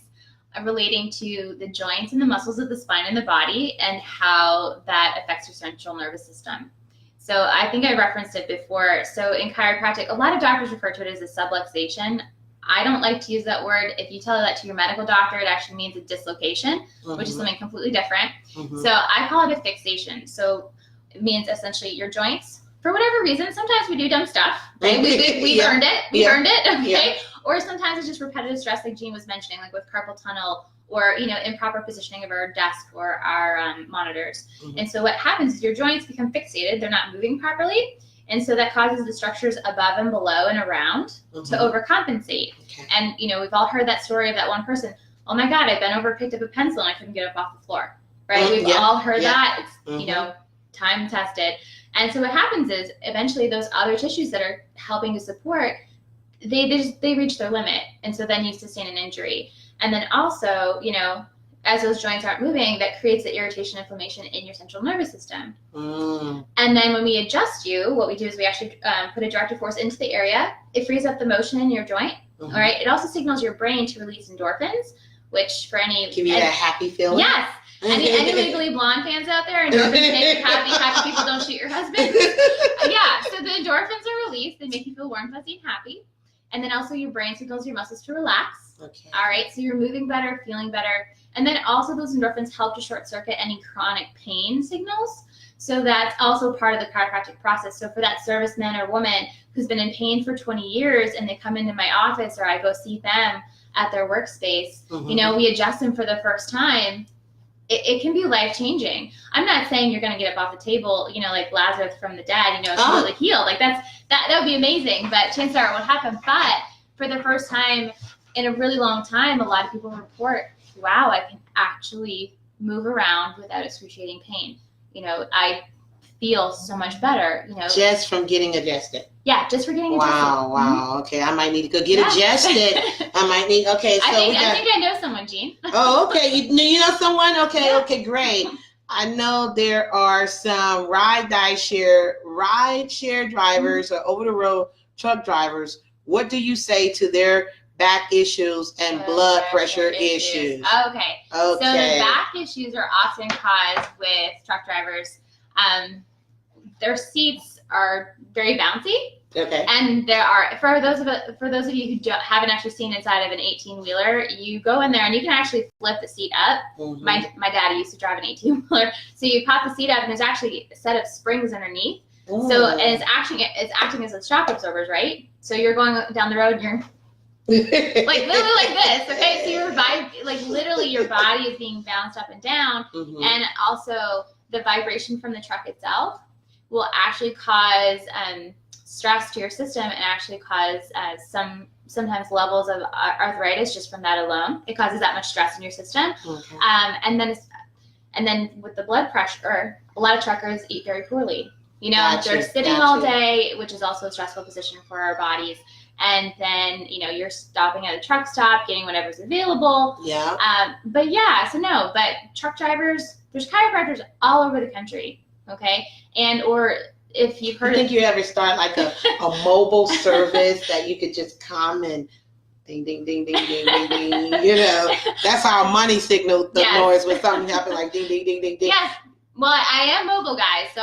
relating to the joints and the muscles of the spine and the body, and how that affects your central nervous system. So I think I referenced it before. So in chiropractic, a lot of doctors refer to it as a subluxation. I don't like to use that word. If you tell that to your medical doctor, it actually means a dislocation, which is something completely different. So I call it a fixation. So it means essentially your joints, for whatever reason, sometimes we do dumb stuff, right? We earned it. We earned it, okay? Or sometimes it's just repetitive stress, like Jean was mentioning, like with carpal tunnel, or, improper positioning of our desk or our monitors. And so what happens is your joints become fixated. They're not moving properly. And so that causes the structures above and below and around to overcompensate. Okay. And, we've all heard that story of that one person. Oh my God, I bent over, picked up a pencil, and I couldn't get up off the floor, right? We've all heard that. It's, time tested. And so what happens is eventually those other tissues that are helping to support, they reach their limit. And so then you sustain an injury. And then also, as those joints aren't moving, that creates the irritation, inflammation in your central nervous system. And then when we adjust you, what we do is we actually put a directive force into the area. It frees up the motion in your joint. All right. It also signals your brain to release endorphins, which for any give you that happy feeling. Yes. Any Legally Blonde fans out there? Endorphins make you happy. Happy people don't shoot your husband. Yeah. So the endorphins are released. They make you feel warm, fuzzy, and happy. And then also your brain signals your muscles to relax. Okay. All right, so you're moving better, feeling better. And then also those endorphins help to short circuit any chronic pain signals. So that's also part of the chiropractic process. So for that serviceman or woman who's been in pain for 20 years and they come into my office or I go see them at their workspace, you know, we adjust them for the first time. It can be life-changing. I'm not saying you're going to get up off the table, you know, like Lazarus from the dead, you know, completely healed. Like that would be amazing, but chances are it won't happen. But for the first time in a really long time, a lot of people report, wow, I can actually move around without excruciating pain. You know, I feel so much better, you know. Just from getting adjusted. Yeah, just for getting adjusted. Wow. Okay, I might need to go get adjusted. I might need, okay. So I think I know someone, Jean. Oh, okay. You know someone? Okay, great. I know there are some ride share drivers or over-the-road truck drivers. What do you say to their back issues and blood pressure issues? Okay. So the back issues are often caused with truck drivers. Their seats are very bouncy. Okay. And there are, for those of you who haven't actually seen inside of an 18-wheeler, you go in there and you can actually flip the seat up. My dad used to drive an 18-wheeler, so you pop the seat up and there's actually a set of springs underneath. So and it's acting as the shock absorbers, right? So you're going down the road and you're like literally like this, okay? So literally your body is being bounced up and down, and also the vibration from the truck itself will actually cause stress to your system and actually cause sometimes levels of arthritis just from that alone. It causes that much stress in your system. And then with the blood pressure, a lot of truckers eat very poorly. You know, they're sitting all day, which is also a stressful position for our bodies. And then, you know, you're stopping at a truck stop, getting whatever's available. But truck drivers, there's chiropractors all over the country, okay? Or if you've heard you ever start like a mobile service that you could just come and ding, ding, ding, ding, ding, ding, ding. You know, that's our money signal noise when something happens, like ding, ding, ding, ding, ding. Yes. Well, I am mobile, guys. So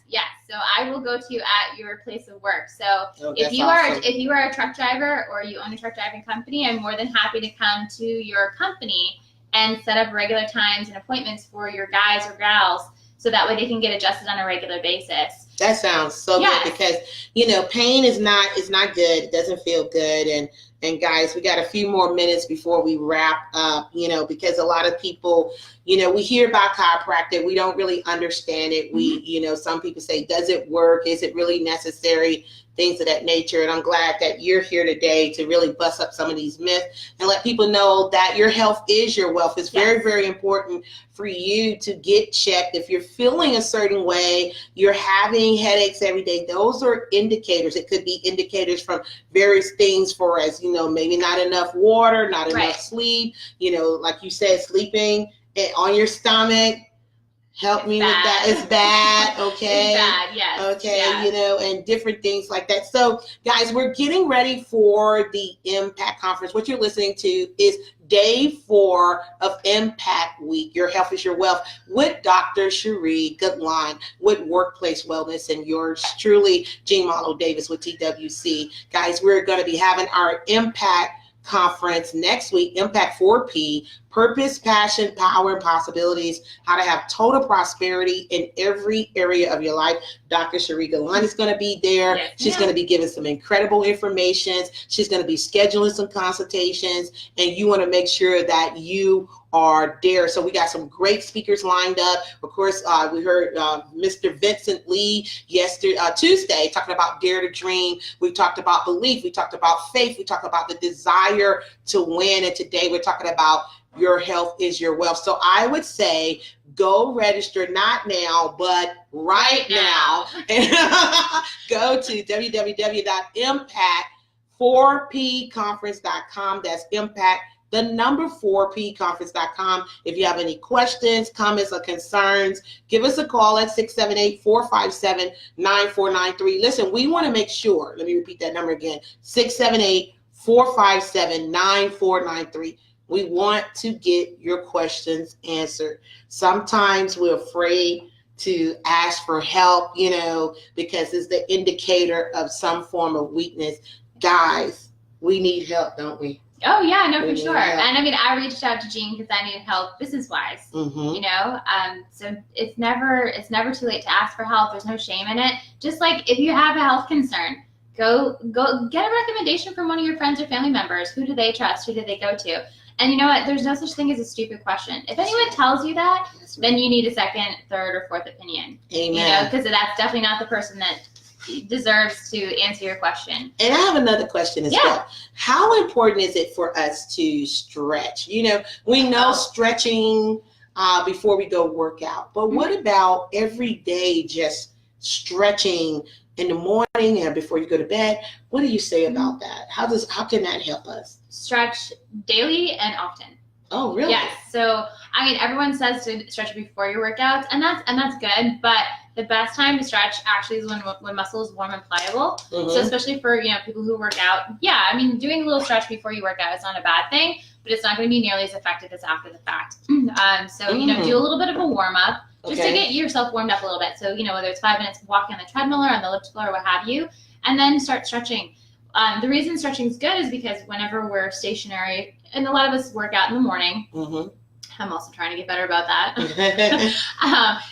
yes. So I will go to you at your place of work. So if you are a truck driver or you own a truck driving company, I'm more than happy to come to your company and set up regular times and appointments for your guys or gals, so that way they can get adjusted on a regular basis. That sounds so good, because, you know, pain is not good. It doesn't feel good. And guys, we got a few more minutes before we wrap up, you know, because a lot of people, you know, we hear about chiropractic. We don't really understand it. You know, some people say, does it work? Is it really necessary? Things of that nature. And I'm glad that you're here today to really bust up some of these myths and let people know that your health is your wealth. It's very, very important for you to get checked. If you're feeling a certain way, you're having headaches every day, those are indicators. It could be indicators from various things, for as you know, maybe not enough water, not enough sleep, you know, like you said, sleeping on your stomach. Help me with that. It's bad, okay? It's bad, yes. Okay, yes. You know, and different things like that. So, guys, we're getting ready for the Impact Conference. What you're listening to is Day 4 of Impact Week. Your health is your wealth, with Dr. Cherie Goodline with Workplace Wellness, and yours truly, Jean Marlo Davis with TWC. Guys, we're going to be having our Impact Conference next week, Impact 4P, Purpose, Passion, Power, and Possibilities, how to have total prosperity in every area of your life. Dr. Cherie Goodline is going to be there. She's going to be giving some incredible information. She's going to be scheduling some consultations, and you want to make sure that you are there. So we got some great speakers lined up. Of course, we heard Mr. Vincent Lee Tuesday talking about Dare to Dream. We talked about belief. We talked about faith. We talked about the desire to win. And today we're talking about your health is your wealth. So I would say go register, not now, but right now. And go to www.impact4pconference.com. That's impact, the number 4pconference.com. If you have any questions, comments, or concerns, give us a call at 678-457-9493. Listen, we want to make sure, let me repeat that number again, 678-457-9493. We want to get your questions answered. Sometimes we're afraid to ask for help, you know, because it's the indicator of some form of weakness. Guys, we need help, don't we? Oh yeah, no, for sure. And I mean, I reached out to Jean because I needed help business-wise. Mm-hmm. So it's never too late to ask for help. There's no shame in it. Just like if you have a health concern, go get a recommendation from one of your friends or family members. Who do they trust? Who do they go to? And you know what? There's no such thing as a stupid question. If anyone tells you that, then you need a second, third, or fourth opinion. Amen. You know, because that's definitely not the person that deserves to answer your question. And I have another question as well. How important is it for us to stretch? You know, we know stretching before we go work out, but what about every day just stretching in the morning and before you go to bed? What do you say about that? How can that help us? Stretch daily and often. Oh, really? Yes. So, I mean, everyone says to stretch before your workouts, and that's good. But the best time to stretch actually is when muscle is warm and pliable. Mm-hmm. So, especially for people who work out, I mean, doing a little stretch before you work out is not a bad thing, but it's not going to be nearly as effective as after the fact. So, do a little bit of a warm up just to get yourself warmed up a little bit. So, whether it's 5 minutes walking on the treadmill or on the elliptical or what have you, and then start stretching. The reason stretching is good is because whenever we're stationary, and a lot of us work out in the morning. Mm-hmm. I'm also trying to get better about that.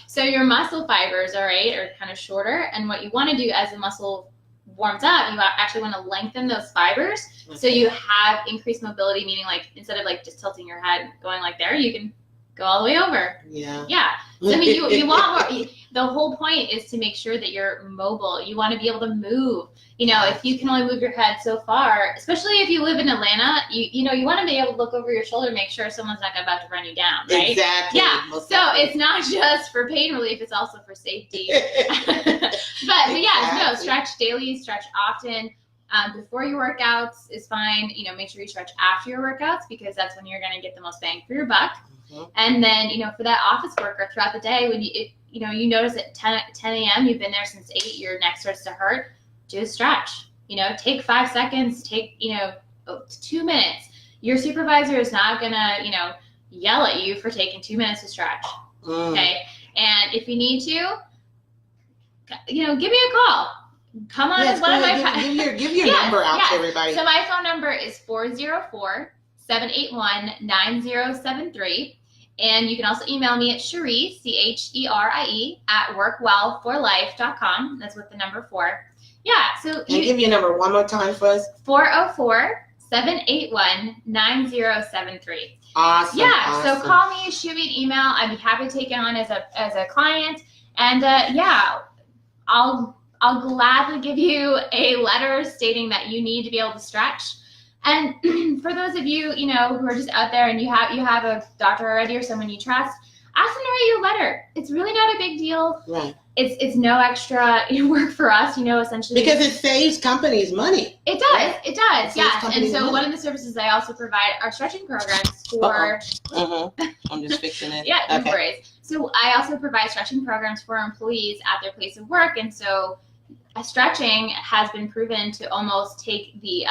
So your muscle fibers, are kind of shorter. And what you want to do as the muscle warms up, you actually want to lengthen those fibers. Okay. So you have increased mobility, meaning like instead of like just tilting your head going like there, you can go all the way over. Yeah. So I mean, you want more. The whole point is to make sure that you're mobile. You want to be able to move. If you can only move your head so far, especially if you live in Atlanta, you want to be able to look over your shoulder and make sure someone's not about to run you down, right? Exactly. Yeah. So it's not just for pain relief; it's also for safety. but yeah, stretch daily, stretch often. Before your workouts is fine. Make sure you stretch after your workouts because that's when you're going to get the most bang for your buck. Mm-hmm. And then, for that office work or throughout the day, when you notice at 10 a.m. you've been there since 8, your neck starts to hurt, do a stretch. Take 5 seconds, take 2 minutes. Your supervisor is not gonna yell at you for taking 2 minutes to stretch. Okay, and if you need to, give me a call. Come on, yes, one of my give your number out to everybody. So my phone number is 404-781-9073. And you can also email me at cherie, cherie, at workwellforlife.com. That's with the number 4. Yeah. So give your number one more time for us. 404-781-9073. Awesome. Yeah. Awesome. So call me, shoot me an email. I'd be happy to take it on as a client. And I'll gladly give you a letter stating that you need to be able to stretch. And for those of you, who are just out there and you have a doctor already or someone you trust, ask them to write you a letter. It's really not a big deal. Right. It's no extra work for us, essentially. Because it saves companies money. It does. Right? It does. Yes. And so one of the services I also provide are stretching programs for. I'm just fixing it. Yeah, no worries. So I also provide stretching programs for employees at their place of work, and so stretching has been proven to almost take the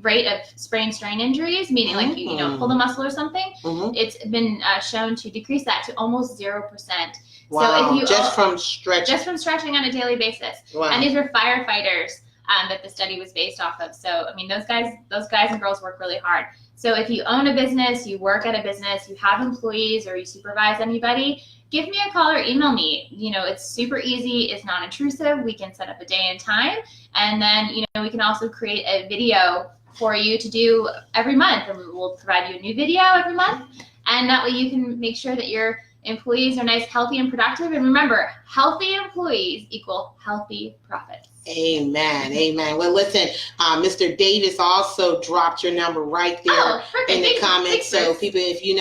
rate of sprain strain injuries, meaning like you pull the muscle or something. It's been shown to decrease that to almost 0%. Wow. So if you from stretching on a daily basis. Wow. And these are firefighters that the study was based off of. So I mean, those guys and girls work really hard. So if you own a business, you work at a business, you have employees, or you supervise anybody, give me a call or email me. It's super easy. It's non-intrusive. We can set up a day and time. And then, we can also create a video for you to do every month. And we'll provide you a new video every month. And that way you can make sure that your employees are nice, healthy, and productive. And remember, healthy employees equal healthy profits. Amen. Amen. Well, listen, Mr. Davis also dropped your number right there in the comments. So people, if you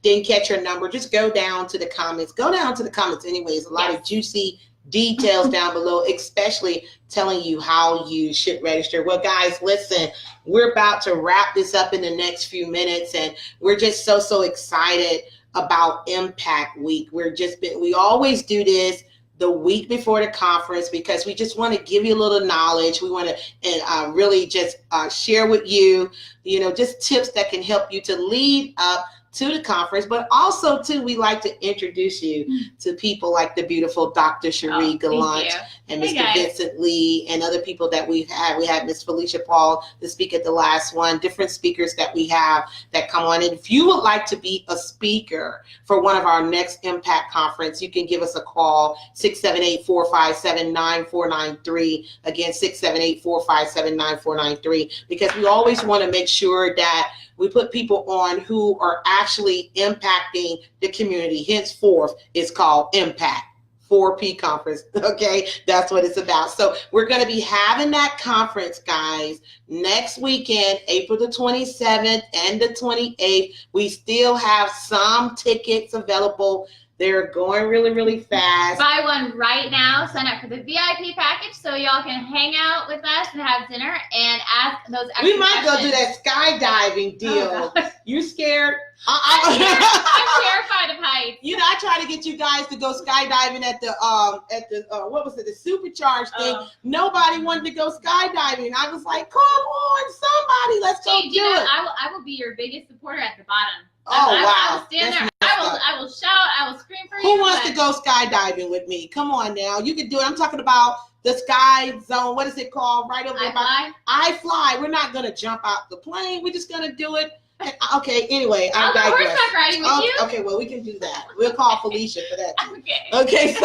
didn't catch your number, just go down to the comments. Go down to the comments anyways. A lot of juicy details down below, especially telling you how you should register. Well, guys, listen, we're about to wrap this up in the next few minutes, and we're just so excited about Impact Week. We always do this the week before the conference because we just want to give you a little knowledge. We want to really just share with you just tips that can help you to lead up to the conference, but also too, we like to introduce you to people like the beautiful Dr. Cherie Gallant and Mr. Vincent Lee and other people that we've had. We had Miss Felicia Paul to speak at the last one, different speakers that we have that come on. And if you would like to be a speaker for one of our next Impact Conference, you can give us a call, 678-457-9493. Again, 678-457-9493, because we always want to make sure that we put people on who are actually impacting the community. Henceforth, it's called Impact 4P Conference. Okay, that's what it's about. So we're going to be having that conference, guys, next weekend, April the 27th and the 28th. We still have some tickets available. They're going really, really fast. Buy one right now. Sign up for the VIP package so y'all can hang out with us and have dinner and ask those extra We might questions. go do that skydiving deal. Oh, you scared? I'm terrified of heights. I try to get you guys to go skydiving at the what was it, the supercharged thing. Nobody wanted to go skydiving. I was like, come on, somebody, let's go do it. I will be your biggest supporter at the bottom. Wow. I will stand there. I will shout. I will scream for you. Who wants to go skydiving with me? Come on now. You can do it. I'm talking about the sky zone. What is it called? Right over there. I fly. We're not going to jump out the plane. We're just going to do it. Okay, anyway, I digress. I'll go horseback riding with you. Okay, well, we can do that. We'll call Felicia for that too. Okay,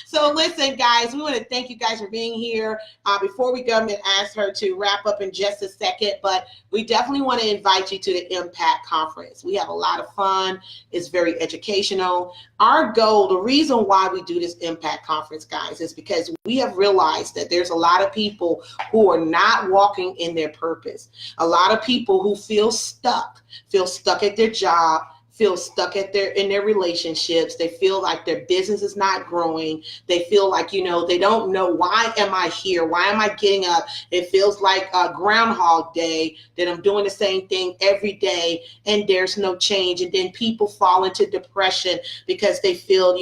so listen, guys, we want to thank you guys for being here. Before we go, I'm going to ask her to wrap up in just a second, but we definitely want to invite you to the Impact Conference. We have a lot of fun. It's very educational. Our goal, the reason why we do this Impact Conference, guys, is because we have realized that there's a lot of people who are not walking in their purpose. A lot of people who feel stuck at their job, feel stuck in their relationships. They feel like their business is not growing. They feel like, they don't know, why am I here? Why am I getting up? It feels like a Groundhog Day, that I'm doing the same thing every day and there's no change. And then people fall into depression because they feel,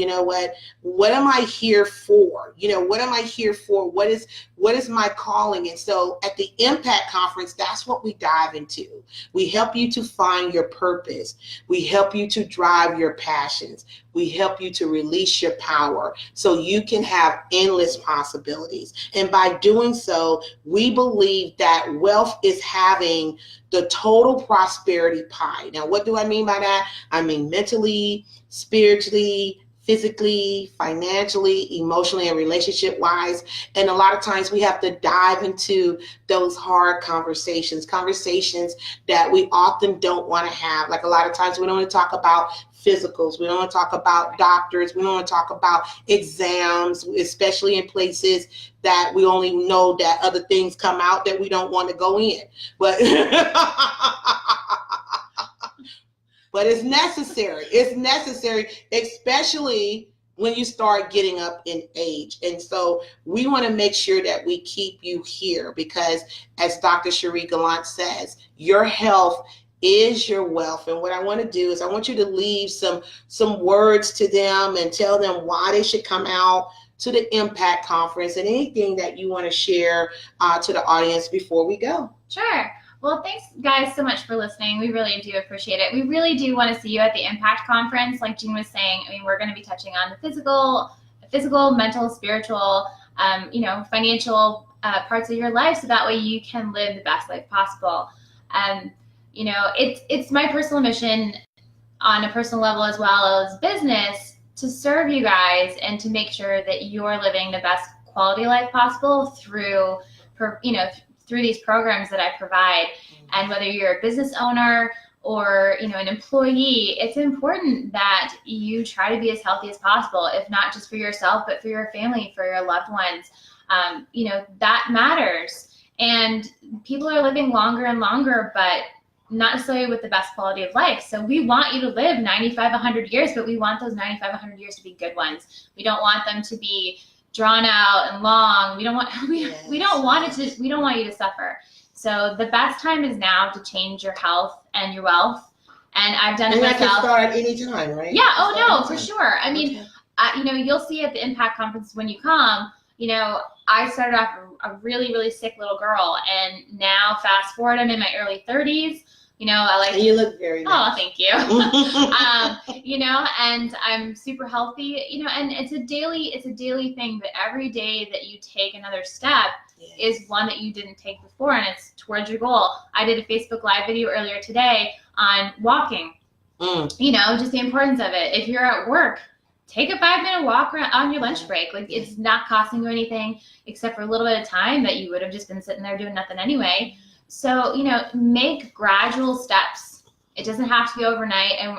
what am I here for? What am I here for? What is my calling? And so at the Impact Conference, that's what we dive into. We help you to find your purpose. We help you to drive your passions. We help you to release your power so you can have endless possibilities. And by doing so, we believe that wealth is having the total prosperity pie. Now, what do I mean by that? I mean mentally, spiritually, physically, financially, emotionally, and relationship-wise. And a lot of times we have to dive into those hard conversations that we often don't want to have. Like a lot of times we don't want to talk about physicals. We don't want to talk about doctors. We don't want to talk about exams, especially in places that we only know that other things come out that we don't want to go in. But But it's necessary. It's necessary, especially when you start getting up in age. And so we want to make sure that we keep you here because, as Dr. Cherie Gallant says, your health is your wealth. And what I want to do is I want you to leave some words to them and tell them why they should come out to the Impact Conference and anything that you want to share to the audience before we go. Sure. Well, thanks guys so much for listening. We really do appreciate it. We really do want to see you at the Impact Conference. Like Jean was saying, we're going to be touching on the physical, mental, spiritual, financial parts of your life, so that way you can live the best life possible. It's my personal mission on a personal level as well as business to serve you guys and to make sure that you're living the best quality life possible through these programs that I provide. And whether you're a business owner or, an employee, it's important that you try to be as healthy as possible, if not just for yourself, but for your family, for your loved ones. That matters. And people are living longer and longer, but not necessarily with the best quality of life. So we want you to live 95, 100 years, but we want those 95, 100 years to be good ones. We don't want them to be drawn out and long. We don't want you to suffer. So the best time is now to change your health and your wealth. And I've done it myself. And that can start any time, right? Yeah. For sure. I mean, you'll see at the Impact Conference when you come, I started off a really, really sick little girl, and now fast forward, I'm in my early 30s. You know, I like. And you look very nice. Oh, thank you. You know, and I'm super healthy. You know, and it's a daily thing. But every day that you take another step is one that you didn't take before, and it's towards your goal. I did a Facebook Live video earlier today on walking. You know, just the importance of it. If you're at work, take a 5-minute walk on your lunch break. Like, it's not costing you anything except for a little bit of time that you would have just been sitting there doing nothing anyway. So, you know, make gradual steps. It doesn't have to be overnight. And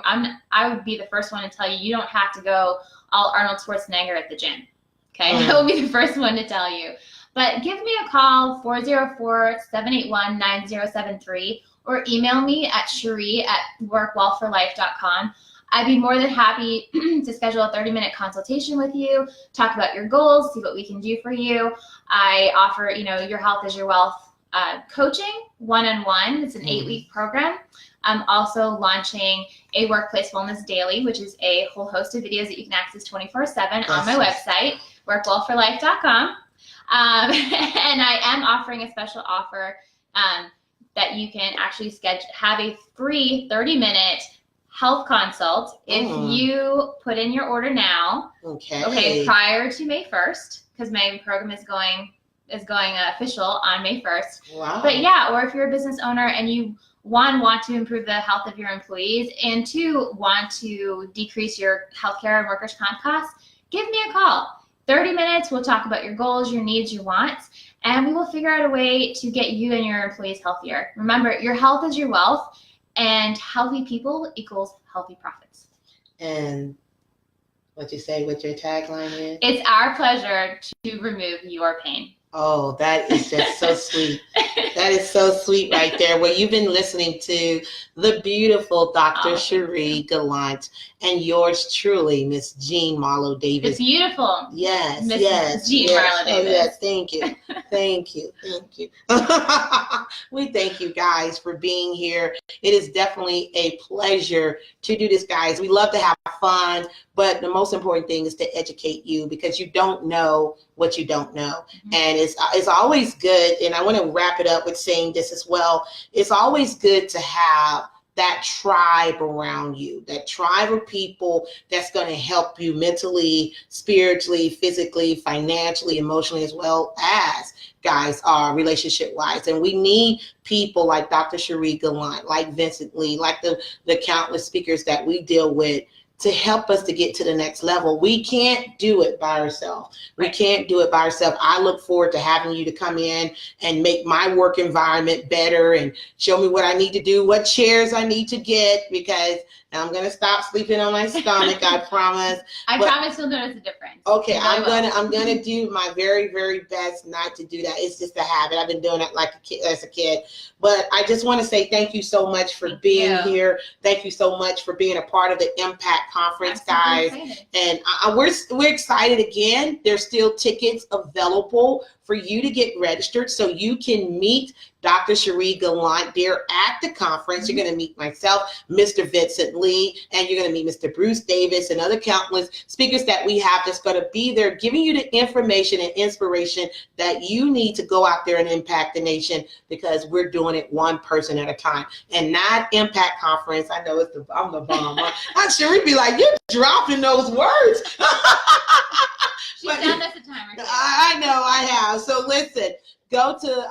I would be the first one to tell you, you don't have to go all Arnold Schwarzenegger at the gym. Okay, I will be the first one to tell you. But give me a call, 404-781-9073, or email me at cherie@workwellforlife.com. I'd be more than happy to schedule a 30-minute consultation with you, talk about your goals, see what we can do for you. I offer, you know, Your Health is Your Wealth coaching one-on-one. It's an 8-week program. I'm also launching a Workplace Wellness Daily, which is a whole host of videos that you can access 24/7 on my website, workwellforlife.com. And I am offering a special offer that you can actually have a free 30-minute health consult if you put in your order now. Okay, prior to May 1st, because my program is going official on May 1st. Wow. But yeah, or if you're a business owner and you want to improve the health of your employees, and 2, want to decrease your healthcare and workers' comp costs, give me a call. 30 minutes, we'll talk about your goals, your needs, your wants, and we will figure out a way to get you and your employees healthier. Remember, your health is your wealth, and healthy people equals healthy profits. And what you say, what your tagline is? It's our pleasure to remove your pain. Oh, that is just so sweet. That is so sweet right there. Well, you've been listening to the beautiful Dr. Cherie Gallant and yours truly, Miss Jean Marlo Davis. It's beautiful. Yes, Miss yes. Jean Marlo Davis. Oh, yes, thank you. Thank you. Thank you. We thank you guys for being here. It is definitely a pleasure to do this, guys. We love to have fun, but the most important thing is to educate you, because you don't know what you don't know. And it's always good, and I want to wrap it up with saying this as well. It's always good to have that tribe around you, that tribe of people that's going to help you mentally, spiritually, physically, financially, emotionally, as well as, guys, relationship wise. And we need people like Dr. Cherie Gallant, like Vincent Lee, like the countless speakers that we deal with, to help us to get to the next level. We can't do it by ourselves. We can't do it by ourselves. I look forward to having you to come in and make my work environment better and show me what I need to do, what chairs I need to get, because I'm going to stop sleeping on my stomach, I promise. I promise you'll notice a difference. Okay, I'm gonna do my very, very best not to do that. It's just a habit. I've been doing it like as a kid. But I just want to say thank you so much for being here. Thank you so much for being a part of the Impact Conference, guys. And we're excited again. There's still tickets available for you to get registered so you can meet Dr. Cherie Gallant there at the conference. You're going to meet myself, Mr. Vincent Lee, and you're going to meet Mr. Bruce Davis and other countless speakers that we have that's going to be there giving you the information and inspiration that you need to go out there and impact the nation, because we're doing it one person at a time. And not Impact Conference. I know I'm the bomb. I'm sure we'd be like, you're dropping those words. She's done this a time or two. I know I have. So listen, go to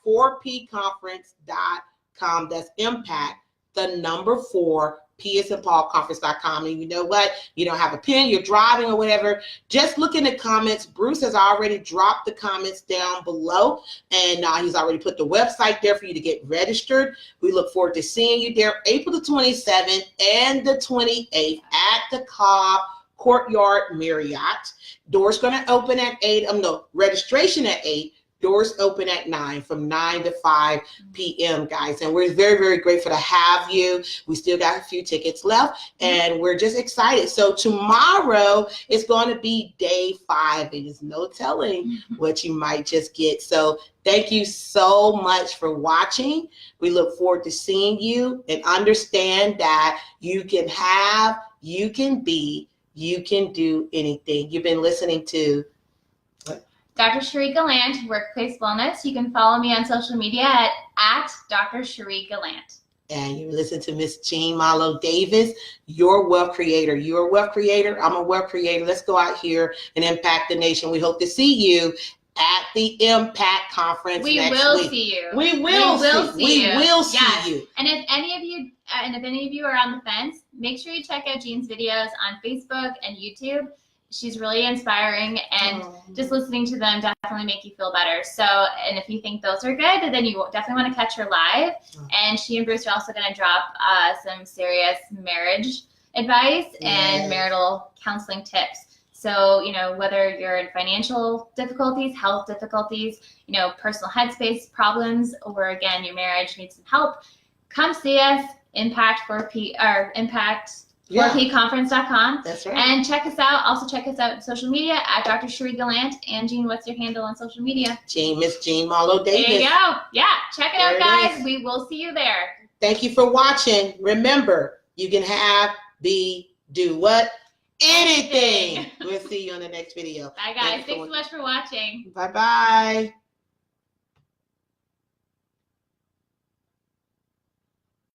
impact4pconference.com. That's impact, the number 4, P as in Paul, conference.com. And you know what? You don't have a pen, you're driving or whatever. Just look in the comments. Bruce has already dropped the comments down below, and he's already put the website there for you to get registered. We look forward to seeing you there April the 27th and the 28th at the Cobb Courtyard Marriott. Doors going to open at 8. Registration at 8. Doors open at 9, from 9 to 5 p.m., guys. And we're very, very grateful to have you. We still got a few tickets left, and we're just excited. So tomorrow is going to be day 5. There's no telling what you might just get. So thank you so much for watching. We look forward to seeing you, and understand that you can have, you can be, you can do anything. You've been listening to Dr. Cherie Gallant, Workplace Wellness. You can follow me on social media at Dr. Cherie Gallant. And you listen to Miss Jean Marlo Davis, your wealth creator. You're a wealth creator. I'm a wealth creator. Let's go out here and impact the nation. We hope to see you at the Impact Conference We next will week. see you. We will see you. And if any of you are on the fence, make sure you check out Jean's videos on Facebook and YouTube. She's really inspiring, and just listening to them definitely make you feel better. So, and if you think those are good, then you definitely want to catch her live. And she and Bruce are also going to drop some serious marriage advice and marital counseling tips. So, you know, whether you're in financial difficulties, health difficulties, you know, personal headspace problems, or again, your marriage needs some help, come see us, impact4pconference.com. That's right. And check us out. Also check us out on social media at Dr. Cherie Gallant. And Jean, what's your handle on social media? Miss Jean Marlo Davis. There you go. Yeah, check it out, guys. Is. We will see you there. Thank you for watching. Remember, you can have, be, do what? Anything. We'll see you on the next video. Bye, guys. Thanks so much for watching. Bye-bye.